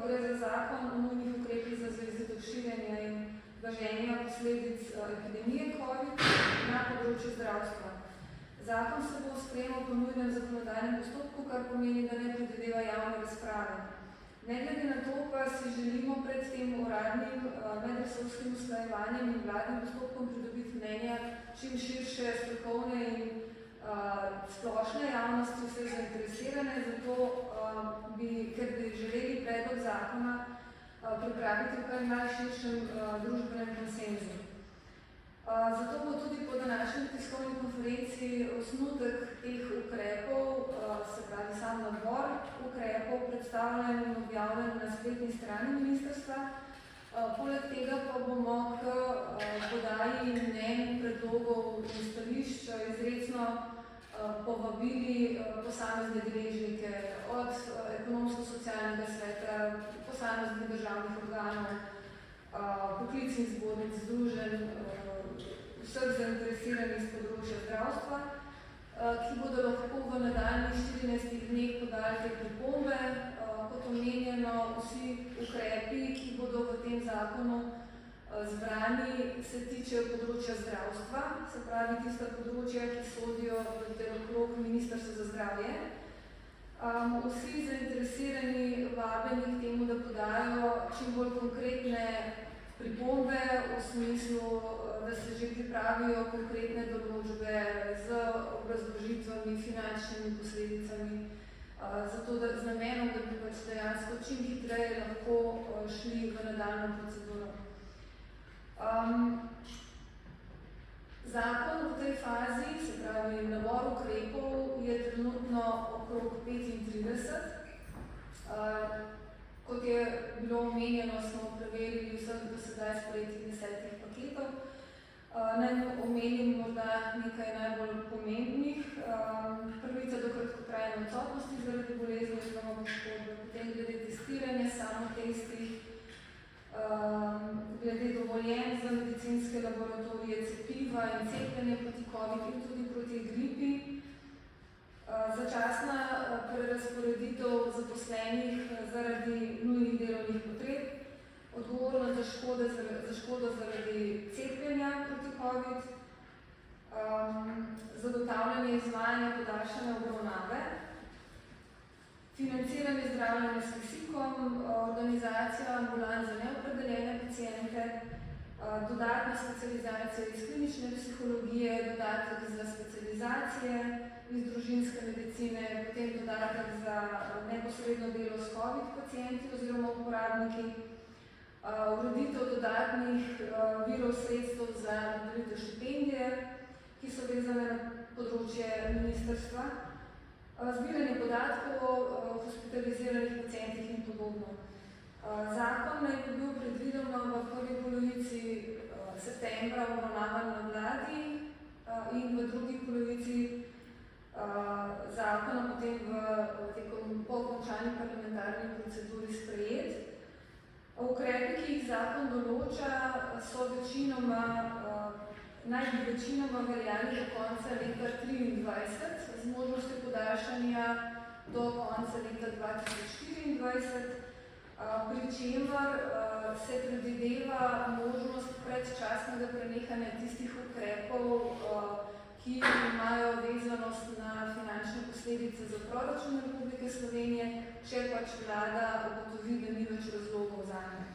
gre za zakon o nujnih ukrepih za zajezitev širjenja in blaženja posledic epidemije COVID na področju zdravstva. Zakon se bo sprejemal po nujnem zakonodajnem postopku, kar pomeni, da ne predvideva javne razprave. Ne glede na to pa si želimo pred tem uradnim medresorskim usklajevanjem in vladnim postopkom pridobiti mnenja čim širše strokovne in splošne javnosti, vse zainteresirane, zato ker bi želeli predlog zakona pripraviti v kar najširšem družbenem konsenzu. Zato bo tudi po današnji tiskovni konferenci osnutek teh ukrepov, se pravi sam nabor ukrepov, predstavljen in objavljen na spletni strani ministrstva. Poleg tega pa bomo k podaji mnenj, predlogov in stališč izrecno povabili posamezne deležnike od ekonomsko-socialnega sveta, posameznih državnih organov, poklicnih zbornic, združenj, vseh zainteresiranih z področja zdravstva, ki bodo lahko v nadaljnjih 14 dneh podali te pripombe. Kot omenjeno, vsi ukrepi, ki bodo v tem zakonu zbrani, se tičejo področja zdravstva, se pravi tista področja, ki sodijo v delokrog Ministrstva za zdravje. Vsi zainteresirani vabljeni k temu, da podajo čim bolj konkretne pripombe v smislu, da se že pripravijo konkretne določbe z obrazložitvami, finančnimi posledicami, zato da z namenom, da bi pač dejansko čim hitreje lahko šli v nadaljnjo proceduro. Zakon v tej fazi, se pravi nabor ukrepov, je trenutno okrog 35. Kot je bilo omenjeno, smo preverili vseh do sedaj sprejetih 10 paketov. Naj omenim morda nekaj najbolj pomembnih. Pravica do kratkotrajne odsotnosti zaradi bolezni oziroma poškodbe, potem glede testiranja, samotesti, glede dovoljenj za medicinske laboratorije, cepiva in cepljenje proti COVID in tudi proti gripi, začasna prerazporeditev zaposlenih zaradi nujnih delovnih potreb, odgovornost za škodo zaradi cepljenja proti COVID, zagotavljanje izvajanja podaljšane obravnave, financiranje zdravljenja s kisikom, organizacija ambulant za neopredeljene paciente, dodatna specializacija iz klinične psihologije, dodatek za specializacije iz družinske medicine, potem dodatek za neposredno delo s COVID pacienti oziroma uporabniki, ureditev dodatnih virov sredstev za dodelitev štipendije, ki so vezane na področje ministrstva, zbiranje podatkov o hospitaliziranih pacientih in podobno. Zakon naj bi bil predvidoma v prvi polovici septembra obravnavan na vladi in v drugi polovici zakona potem po končani parlamentarni proceduri sprejet. Ukrepi, ki jih zakon določa, so naj bi večinoma veljali do konca leta 2023 z možnostjo podaljšanja do konca leta 2024, pri čemer se predvideva možnost predčasnega prenehanja tistih ukrepov, ki imajo vezanost na finančne posledice za proračun Republike Slovenije, če pač vlada ugotovi,